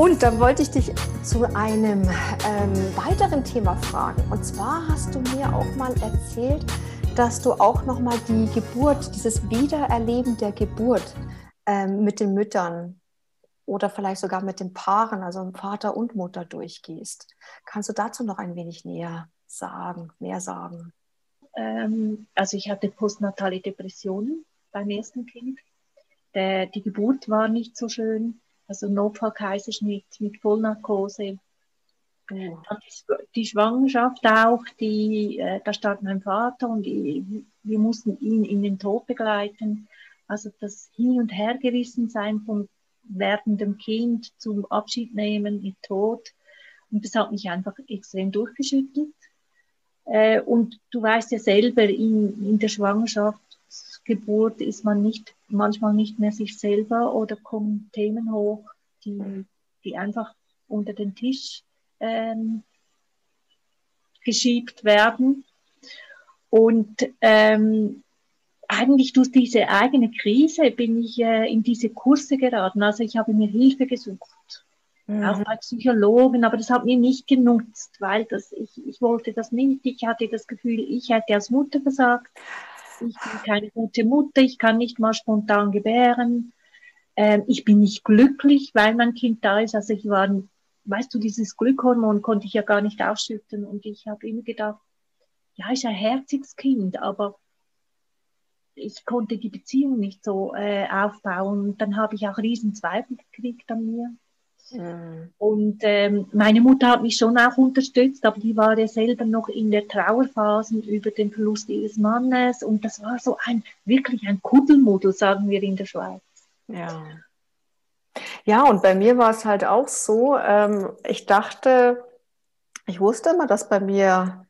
Und dann wollte ich dich zu einem weiteren Thema fragen. Und zwar hast du mir auch mal erzählt, dass du auch nochmal die Geburt, dieses Wiedererleben der Geburt mit den Müttern oder vielleicht sogar mit den Paaren, also Vater und Mutter, durchgehst. Kannst du dazu noch ein wenig mehr sagen? Also ich hatte postnatale Depressionen beim ersten Kind. Die Geburt war nicht so schön, also Notfall-Kaiserschnitt mit Vollnarkose. Dann die Schwangerschaft auch, da starb mein Vater und wir mussten ihn in den Tod begleiten. Also das Hin- und Hergerissensein vom werdendem Kind zum Abschied nehmen mit Tod. Und das hat mich einfach extrem durchgeschüttelt. Und du weißt ja selber, in der Schwangerschaftsgeburt ist man manchmal nicht mehr sich selber oder kommen Themen hoch, die einfach unter den Tisch geschiebt werden. Und eigentlich durch diese eigene Krise bin ich in diese Kurse geraten. Also ich habe mir Hilfe gesucht. Auch bei Psychologen, aber das hat mir nicht genutzt, weil ich wollte das nicht. Ich hatte das Gefühl, ich hätte als Mutter versagt. Ich bin keine gute Mutter, ich kann nicht mal spontan gebären. Ich bin nicht glücklich, weil mein Kind da ist. Also weißt du, dieses Glückhormon konnte ich ja gar nicht ausschütten. Und ich habe immer gedacht, ja, ist ein herziges Kind, aber ich konnte die Beziehung nicht so aufbauen. Und dann habe ich auch riesen Zweifel gekriegt an mir. Und meine Mutter hat mich schon auch unterstützt, aber die war ja selber noch in der Trauerphase über den Verlust ihres Mannes. Und das war so wirklich ein Kuddelmuddel, sagen wir in der Schweiz. Ja. Ja, und bei mir war es halt auch so, ich wusste immer, dass bei mir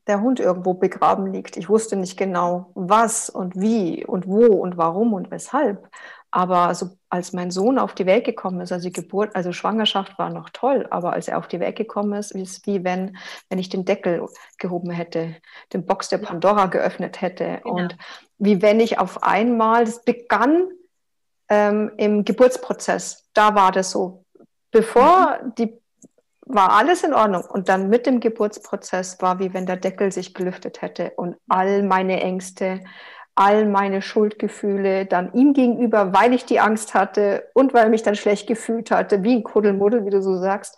der Hund irgendwo begraben liegt. Ich wusste nicht genau, was und wie und wo und warum und weshalb. Aber so, als mein Sohn auf die Welt gekommen ist, also die Geburt, also Schwangerschaft war noch toll, aber als er auf die Welt gekommen ist, ist es wie wenn ich den Deckel gehoben hätte, den Box der Pandora geöffnet hätte. Genau. Und wie wenn ich auf einmal, das begann im Geburtsprozess, da war das so, war alles in Ordnung. Und dann mit dem Geburtsprozess war wie wenn der Deckel sich gelüftet hätte und all meine Ängste, all meine Schuldgefühle dann ihm gegenüber, weil ich die Angst hatte und weil ich mich dann schlecht gefühlt hatte, wie ein Kuddelmuddel, wie du so sagst,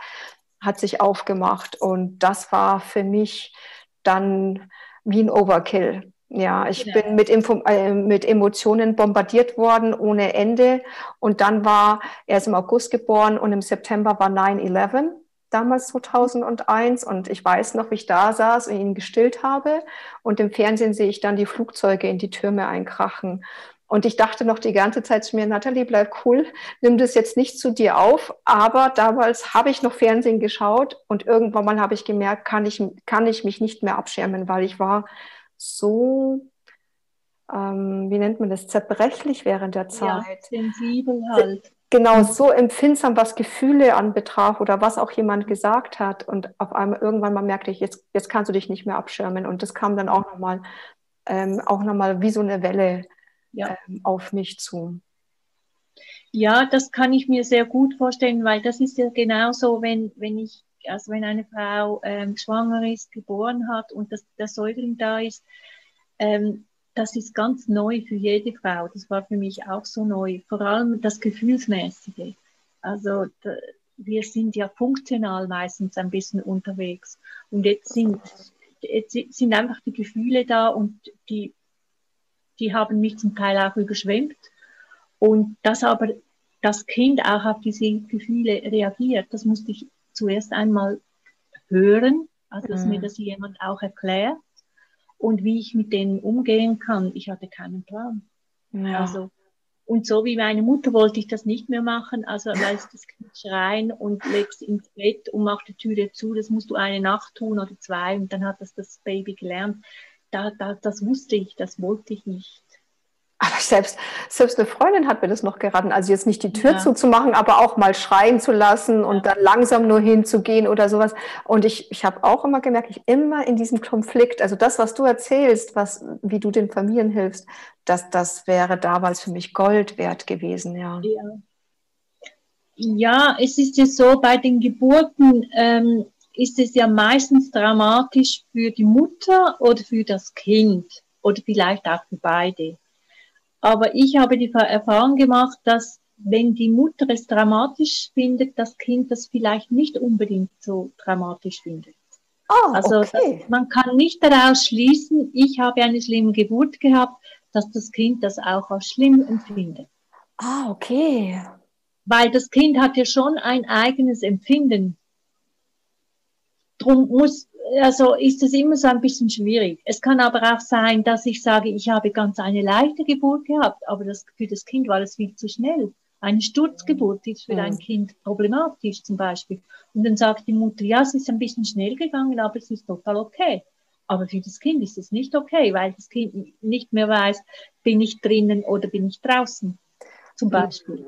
hat sich aufgemacht. Und das war für mich dann wie ein Overkill. Ja, ich bin mit Emotionen bombardiert worden ohne Ende. Und dann er ist im August geboren und im September war 9/11, damals 2001. Und ich weiß noch, wie ich da saß und ihn gestillt habe. Und im Fernsehen sehe ich dann die Flugzeuge in die Türme einkrachen. Und ich dachte noch die ganze Zeit zu mir, Nathalie, bleib cool, nimm das jetzt nicht zu dir auf. Aber damals habe ich noch Fernsehen geschaut und irgendwann mal habe ich gemerkt, kann ich mich nicht mehr abschirmen, weil ich war so, wie nennt man das, zerbrechlich während der Zeit. Ja, sensibel halt. Genau, so empfindsam, was Gefühle anbetraf oder was auch jemand gesagt hat. Und auf einmal irgendwann mal merkte ich, jetzt kannst du dich nicht mehr abschirmen. Und das kam dann auch nochmal wie so eine Welle auf mich zu. Ja, das kann ich mir sehr gut vorstellen, weil das ist ja genauso, wenn eine Frau schwanger ist, geboren hat und der Säugling da ist, das ist ganz neu für jede Frau. Das war für mich auch so neu. Vor allem das Gefühlsmäßige. Also wir sind ja funktional meistens ein bisschen unterwegs. Und jetzt sind einfach die Gefühle da und die haben mich zum Teil auch überschwemmt. Und dass aber das Kind auch auf diese Gefühle reagiert, das musste ich zuerst einmal hören, also dass mir das jemand auch erklärt und wie ich mit denen umgehen kann. Ich hatte keinen Plan. Ja. Also, und so wie meine Mutter wollte ich das nicht mehr machen, also lässt das Kind schreien und legst ins Bett und mach die Türe zu, das musst du eine Nacht tun oder zwei und dann hat das Baby gelernt. Das wusste ich, das wollte ich nicht. Aber selbst eine Freundin hat mir das noch geraten, also jetzt nicht die Tür zuzumachen, aber auch mal schreien zu lassen und dann langsam nur hinzugehen oder sowas. Und ich habe auch immer gemerkt, ich immer in diesem Konflikt, also das, was du erzählst, wie du den Familien hilfst, das wäre damals für mich Gold wert gewesen, ja. Ja, es ist ja so, bei den Geburten ist es ja meistens dramatisch für die Mutter oder für das Kind oder vielleicht auch für beide. Aber ich habe die Erfahrung gemacht, dass wenn die Mutter es dramatisch findet, das Kind das vielleicht nicht unbedingt so dramatisch findet. Ah, Also okay. man kann nicht daraus schließen, ich habe eine schlimme Geburt gehabt, dass das Kind das auch als schlimm empfindet. Ah, okay. Weil das Kind hat ja schon ein eigenes Empfinden. Drum also ist es immer so ein bisschen schwierig. Es kann aber auch sein, dass ich sage, ich habe ganz eine leichte Geburt gehabt, aber für das Kind war das viel zu schnell. Eine Sturzgeburt ist für ein Kind problematisch zum Beispiel. Und dann sagt die Mutter, ja, es ist ein bisschen schnell gegangen, aber es ist total okay. Aber für das Kind ist es nicht okay, weil das Kind nicht mehr weiß, bin ich drinnen oder bin ich draußen, zum Beispiel.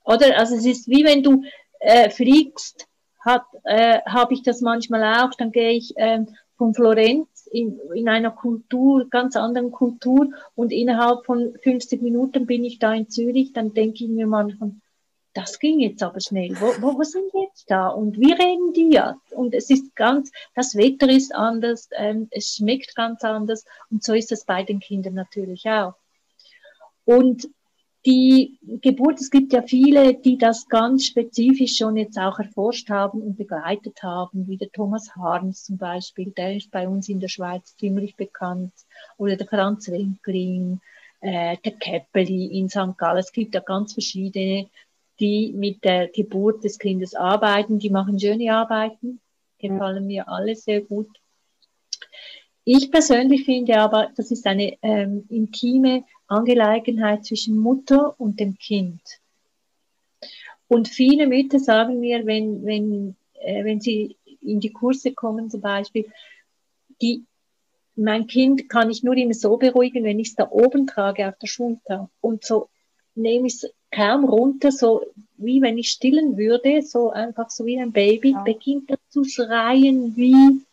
Oder? Also es ist wie wenn du fliegst, habe ich das manchmal auch, dann gehe ich von Florenz in einer Kultur, ganz anderen Kultur und innerhalb von 50 Minuten bin ich da in Zürich, dann denke ich mir manchmal, das ging jetzt aber schnell, wo sind die jetzt da und wie reden die jetzt? Und es ist das Wetter ist anders, es schmeckt ganz anders und so ist es bei den Kindern natürlich auch. Und die Geburt, es gibt ja viele, die das ganz spezifisch schon jetzt auch erforscht haben und begleitet haben, wie der Thomas Harms zum Beispiel, der ist bei uns in der Schweiz ziemlich bekannt, oder der Franz Wenkling, der Käppeli in St. Gallen. Es gibt ja ganz verschiedene, die mit der Geburt des Kindes arbeiten, die machen schöne Arbeiten, gefallen mir alle sehr gut. Ich persönlich finde aber, das ist eine intime Angelegenheit zwischen Mutter und dem Kind. Und viele Mütter sagen mir, wenn sie in die Kurse kommen zum Beispiel, mein Kind kann ich nur immer so beruhigen, wenn ich es da oben trage auf der Schulter. Und so nehme ich es kaum runter, so wie wenn ich stillen würde, so einfach so wie ein Baby, beginnt er zu schreien wie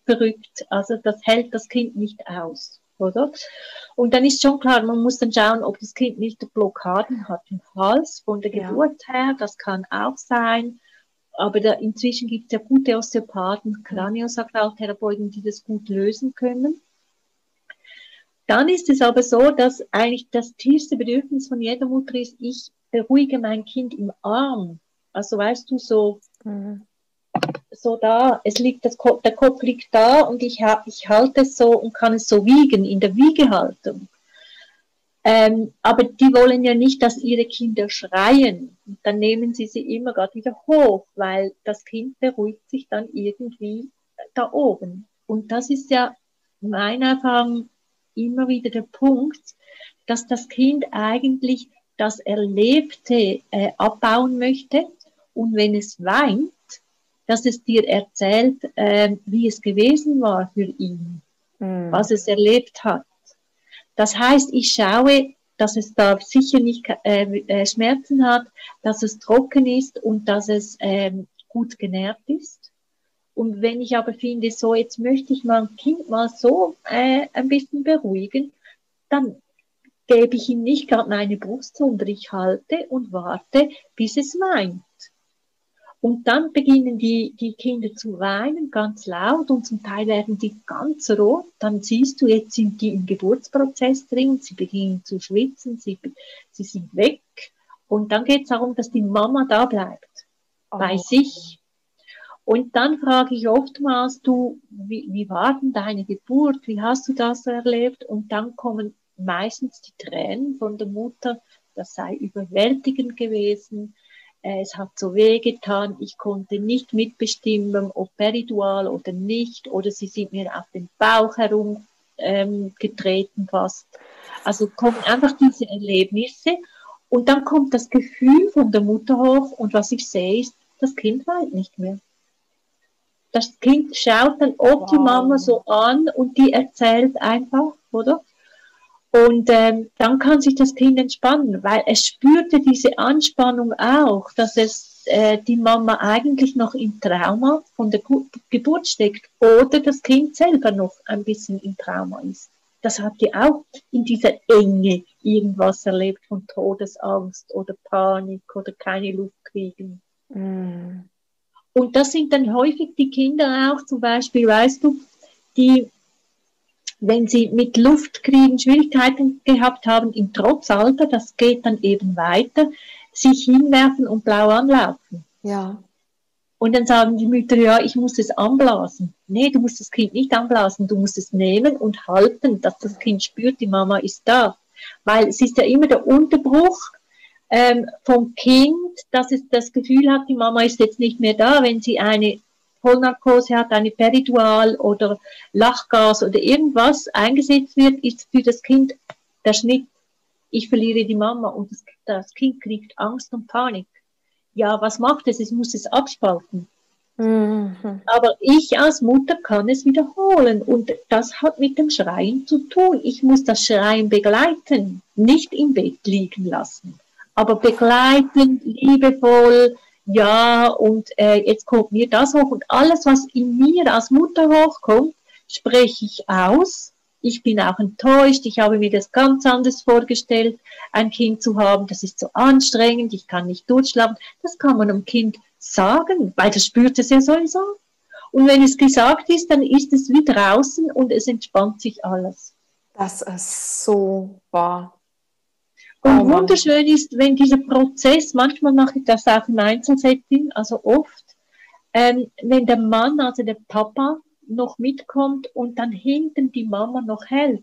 verrückt. Also das hält das Kind nicht aus, oder? Und dann ist schon klar, man muss dann schauen, ob das Kind nicht Blockaden hat im Hals von der Geburt her. Das kann auch sein. Aber inzwischen gibt es ja gute Osteopathen, Kraniosakraltherapeuten, die das gut lösen können. Dann ist es aber so, dass eigentlich das tiefste Bedürfnis von jeder Mutter ist, ich beruhige mein Kind im Arm. Also weißt du, so da, der Kopf liegt da und ich halte es so und kann es so wiegen in der Wiegehaltung. Aber die wollen ja nicht, dass ihre Kinder schreien. Dann nehmen sie immer gerade wieder hoch, weil das Kind beruhigt sich dann irgendwie da oben. Und das ist ja meiner Erfahrung immer wieder der Punkt, dass das Kind eigentlich das Erlebte abbauen möchte und wenn es weint, dass es dir erzählt, wie es gewesen war für ihn, was es erlebt hat. Das heißt, ich schaue, dass es da sicher nicht Schmerzen hat, dass es trocken ist und dass es gut genährt ist. Und wenn ich aber finde, so jetzt möchte ich mein Kind mal so ein bisschen beruhigen, dann gebe ich ihm nicht gerade meine Brust, sondern ich halte und warte, bis es weint. Und dann beginnen die Kinder zu weinen, ganz laut, und zum Teil werden die ganz rot. Dann siehst du, jetzt sind die im Geburtsprozess drin, sie beginnen zu schwitzen, sie sind weg. Und dann geht es darum, dass die Mama da bleibt, bei sich. Und dann frage ich oftmals, wie war denn deine Geburt? Wie hast du das erlebt? Und dann kommen meistens die Tränen von der Mutter, das sei überwältigend gewesen. Es hat so wehgetan, ich konnte nicht mitbestimmen, ob Peridual oder nicht, oder sie sind mir auf den Bauch herumgetreten fast. Also kommen einfach diese Erlebnisse und dann kommt das Gefühl von der Mutter hoch und was ich sehe ist, das Kind weint nicht mehr. Das Kind schaut dann oft die Mama so an und die erzählt einfach, oder? Und dann kann sich das Kind entspannen, weil es spürte diese Anspannung auch, dass die Mama eigentlich noch im Trauma von der Geburt steckt oder das Kind selber noch ein bisschen im Trauma ist. das habt ihr auch in dieser Enge irgendwas erlebt von Todesangst oder Panik oder keine Luft kriegen. Mm. Und das sind dann häufig die Kinder auch, zum Beispiel, weißt du, die, wenn sie mit Luftkriegen Schwierigkeiten gehabt haben im Trotzalter, das geht dann eben weiter, sich hinwerfen und blau anlaufen. Ja. Und dann sagen die Mütter, ja, ich muss es anblasen. Nee, du musst das Kind nicht anblasen, du musst es nehmen und halten, dass das Kind spürt, die Mama ist da. Weil es ist ja immer der Unterbruch vom Kind, dass es das Gefühl hat, die Mama ist jetzt nicht mehr da, wenn sie eine Vollnarkose hat, eine Peridual oder Lachgas oder irgendwas eingesetzt wird, ist für das Kind der Schnitt, ich verliere die Mama und das Kind kriegt Angst und Panik. Ja, was macht es? Es muss es abspalten. Mhm. Aber ich als Mutter kann es wiederholen und das hat mit dem Schreien zu tun. Ich muss das Schreien begleiten, nicht im Bett liegen lassen, aber begleiten, liebevoll, ja, und jetzt kommt mir das hoch und alles, was in mir als Mutter hochkommt, spreche ich aus. Ich bin auch enttäuscht, ich habe mir das ganz anders vorgestellt, ein Kind zu haben, das ist so anstrengend, ich kann nicht durchschlafen. Das kann man einem Kind sagen, weil das spürt es ja sowieso. Und wenn es gesagt ist, dann ist es wie draußen und es entspannt sich alles. Das ist so wahr. Und Oh Mann. wunderschön ist, wenn dieser Prozess, manchmal mache ich das auch im Einzelsetting, also oft, wenn der Mann, also der Papa, noch mitkommt und dann hinten die Mama noch hält.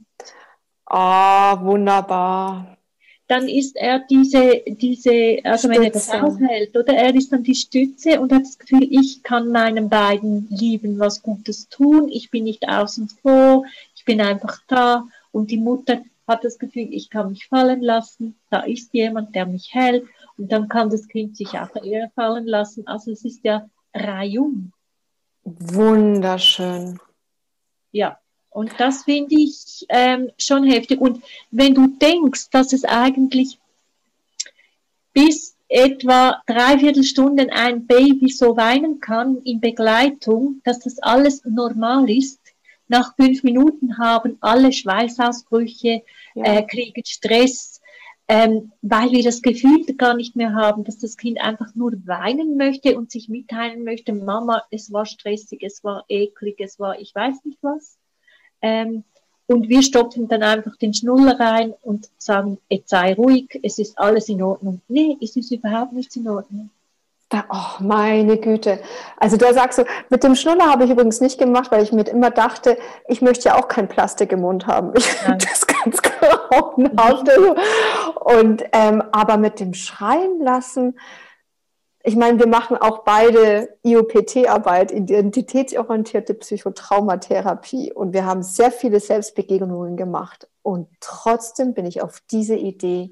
Ah, wunderbar. Dann ist er also wenn er das Stütze. aushält, oder er ist dann die Stütze und hat das Gefühl, ich kann meinen beiden Lieben was Gutes tun, ich bin nicht außen vor, ich bin einfach da und die Mutter hat das Gefühl, ich kann mich fallen lassen, da ist jemand, der mich hält und dann kann das Kind sich auch eher fallen lassen. Also es ist ja reihum. Wunderschön. Ja, und das finde ich schon heftig. Und wenn du denkst, dass es eigentlich bis etwa 3/4 Stunden ein Baby so weinen kann in Begleitung, dass das alles normal ist. Nach 5 Minuten haben alle Schweißausbrüche, Ja. kriegen Stress, weil wir das Gefühl gar nicht mehr haben, dass das Kind einfach nur weinen möchte und sich mitteilen möchte, Mama, es war stressig, es war eklig, es war ich weiß nicht was. Und wir stopfen dann einfach den Schnuller rein und sagen, jetzt sei ruhig, es ist alles in Ordnung. Nee, es ist überhaupt nichts in Ordnung. Oh, meine Güte. Also da sagst du, mit dem Schnuller habe ich übrigens nicht gemacht, weil ich mir immer dachte, ich möchte ja auch kein Plastik im Mund haben. Ich finde das ganz grauenhaft. Und aber mit dem Schreien lassen, ich meine, wir machen auch beide IOPT-Arbeit, identitätsorientierte Psychotraumatherapie. Und wir haben sehr viele Selbstbegegnungen gemacht. Und trotzdem bin ich auf diese Idee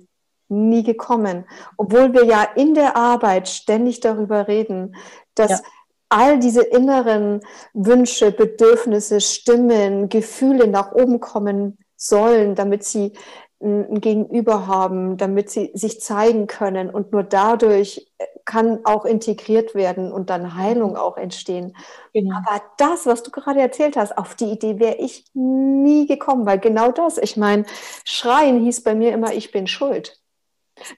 nie gekommen. Obwohl wir ja in der Arbeit ständig darüber reden, dass all diese inneren Wünsche, Bedürfnisse, Stimmen, Gefühle nach oben kommen sollen, damit sie ein Gegenüber haben, damit sie sich zeigen können. Und nur dadurch kann auch integriert werden und dann Heilung auch entstehen. Genau. Aber das, was du gerade erzählt hast, auf die Idee wäre ich nie gekommen, weil genau das, ich meine, Schreien hieß bei mir immer, ich bin schuld.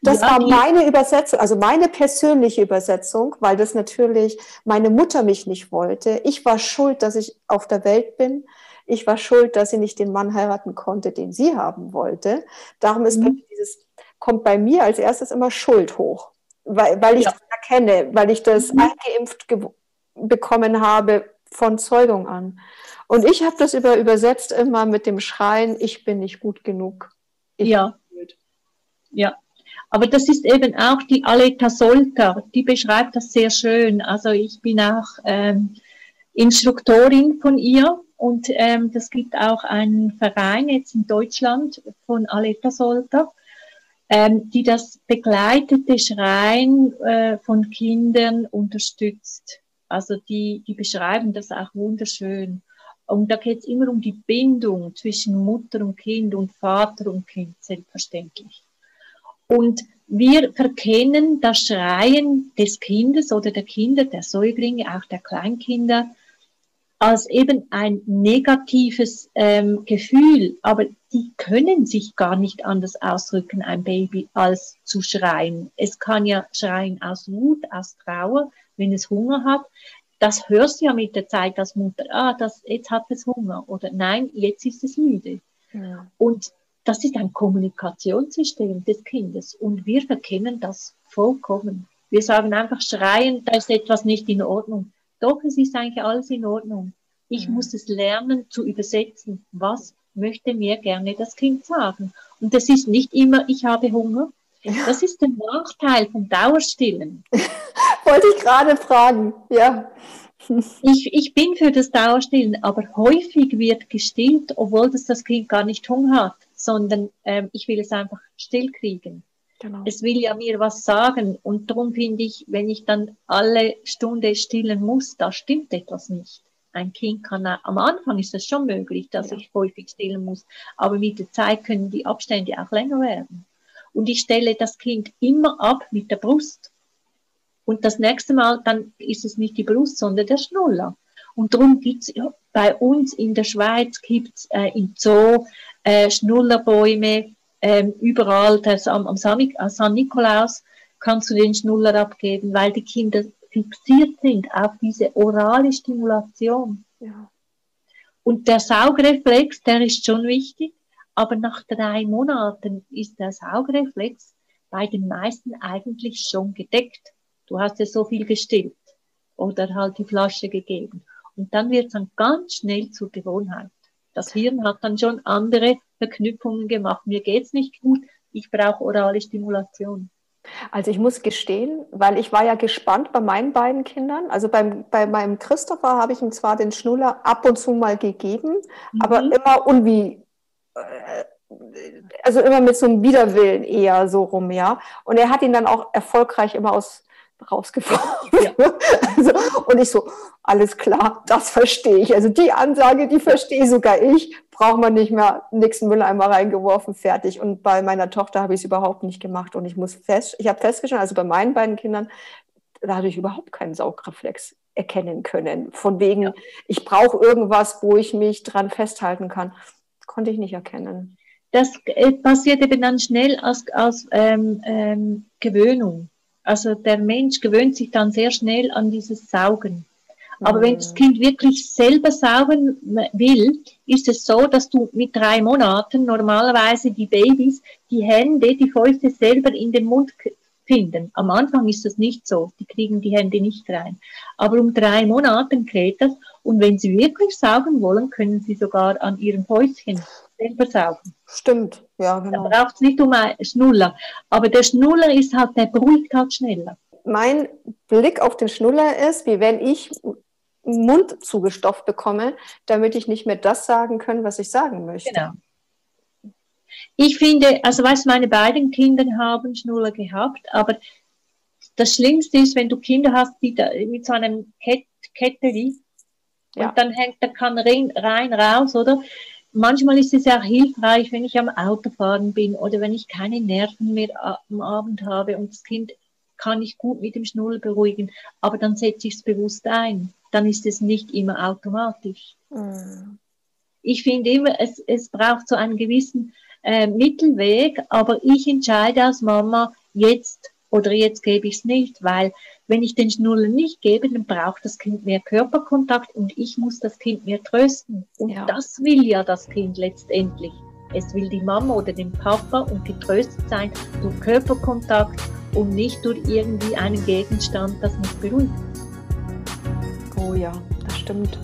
Das war meine Übersetzung, also meine persönliche Übersetzung, weil das natürlich meine Mutter mich nicht wollte. Ich war schuld, dass ich auf der Welt bin. Ich war schuld, dass sie nicht den Mann heiraten konnte, den sie haben wollte. Darum ist kommt bei mir als erstes immer Schuld hoch, weil ich das erkenne, weil ich das eingeimpft bekommen habe von Zeugung an. Und ich habe das übersetzt immer mit dem Schreien, ich bin nicht gut genug. Ja. Aber das ist eben auch die Aleta Solter, die beschreibt das sehr schön. Also ich bin auch Instruktorin von ihr und das gibt auch einen Verein jetzt in Deutschland von Aleta Solter, die das begleitete Schreien von Kindern unterstützt. Also die beschreiben das auch wunderschön. Und da geht es immer um die Bindung zwischen Mutter und Kind und Vater und Kind, selbstverständlich. Und wir verkennen das Schreien des Kindes oder der Kinder, der Säuglinge, auch der Kleinkinder, als eben ein negatives Gefühl. Aber die können sich gar nicht anders ausdrücken, ein Baby, als zu schreien. Es kann ja schreien aus Wut, aus Trauer, wenn es Hunger hat. Das hörst du ja mit der Zeit als Mutter. Jetzt hat es Hunger. Oder nein, jetzt ist es müde. Ja. Und das ist ein Kommunikationssystem des Kindes. Und wir verkennen das vollkommen. Wir sagen einfach, schreien, da ist etwas nicht in Ordnung. Doch, es ist eigentlich alles in Ordnung. Ich muss es lernen zu übersetzen. Was möchte mir gerne das Kind sagen? Und das ist nicht immer, ich habe Hunger. Das ist der Nachteil vom Dauerstillen. Wollte ich gerade fragen, ja. Ich bin für das Dauerstillen, aber häufig wird gestillt, obwohl das Kind gar nicht Hunger hat, sondern ich will es einfach stillkriegen. Genau. Es will ja mir was sagen und darum finde ich, wenn ich dann alle Stunde stillen muss, da stimmt etwas nicht. Ein Kind kann, am Anfang ist das schon möglich, dass ich häufig stillen muss, aber mit der Zeit können die Abstände auch länger werden. Und ich stelle das Kind immer ab mit der Brust. Und das nächste Mal, dann ist es nicht die Brust, sondern der Schnuller. Und darum gibt's bei uns in der Schweiz gibt's im Zoo Schnullerbäume, überall, am San Nikolaus kannst du den Schnuller abgeben, weil die Kinder fixiert sind auf diese orale Stimulation. Ja. Und der Saugreflex, der ist schon wichtig, aber nach 3 Monaten ist der Saugreflex bei den meisten eigentlich schon gedeckt. Du hast ja so viel gestillt oder halt die Flasche gegeben. Und dann wird es dann ganz schnell zur Gewohnheit. Das Hirn hat dann schon andere Verknüpfungen gemacht. Mir geht's nicht gut, ich brauche orale Stimulation. Also ich muss gestehen, weil ich war ja gespannt bei meinen beiden Kindern. Also bei meinem Christopher habe ich ihm zwar den Schnuller ab und zu mal gegeben, aber immer also immer mit so einem Widerwillen eher so rum, ja. Und er hat ihn dann auch erfolgreich immer rausgeworfen. Ja. Also, und ich so, alles klar, das verstehe ich. Also die Ansage, die verstehe sogar ich. Braucht man nicht mehr, nächsten Mülleimer reingeworfen, fertig. Und bei meiner Tochter habe ich es überhaupt nicht gemacht. Und ich habe festgestellt, also bei meinen beiden Kindern, da habe ich überhaupt keinen Saugreflex erkennen können. Von wegen, ich brauche irgendwas, wo ich mich dran festhalten kann. Konnte ich nicht erkennen. Das passiert eben dann schnell aus Gewöhnung. Also der Mensch gewöhnt sich dann sehr schnell an dieses Saugen. Aber wenn das Kind wirklich selber saugen will, ist es so, dass du mit 3 Monaten normalerweise die Babys die Hände, die Fäuste selber in den Mund finden. Am Anfang ist das nicht so, die kriegen die Hände nicht rein. Aber um 3 Monaten geht das und wenn sie wirklich saugen wollen, können sie sogar an ihrem Fäustchen selber saugen. Stimmt, ja, genau. Da braucht es nicht um einen Schnuller. Aber der Schnuller ist halt, der beruhigt halt schneller. Mein Blick auf den Schnuller ist, wie wenn ich Mund zugestopft bekomme, damit ich nicht mehr das sagen kann, was ich sagen möchte. Genau. Ich finde, also weißt du, meine beiden Kinder haben Schnuller gehabt, aber das Schlimmste ist, wenn du Kinder hast, die da mit so einem Ketteli und dann hängt der kann rein, raus, oder? Manchmal ist es ja auch hilfreich, wenn ich am Autofahren bin oder wenn ich keine Nerven mehr am Abend habe und das Kind kann ich gut mit dem Schnuller beruhigen, aber dann setze ich es bewusst ein. Dann ist es nicht immer automatisch. Ich finde immer, es braucht so einen gewissen Mittelweg, aber ich entscheide als Mama jetzt gebe ich es nicht, weil wenn ich den Schnuller nicht gebe, dann braucht das Kind mehr Körperkontakt und ich muss das Kind mehr trösten. Und das will ja das Kind letztendlich. Es will die Mama oder den Papa und getröstet sein durch Körperkontakt und nicht durch irgendwie einen Gegenstand, das mich beruhigt. Oh ja, das stimmt.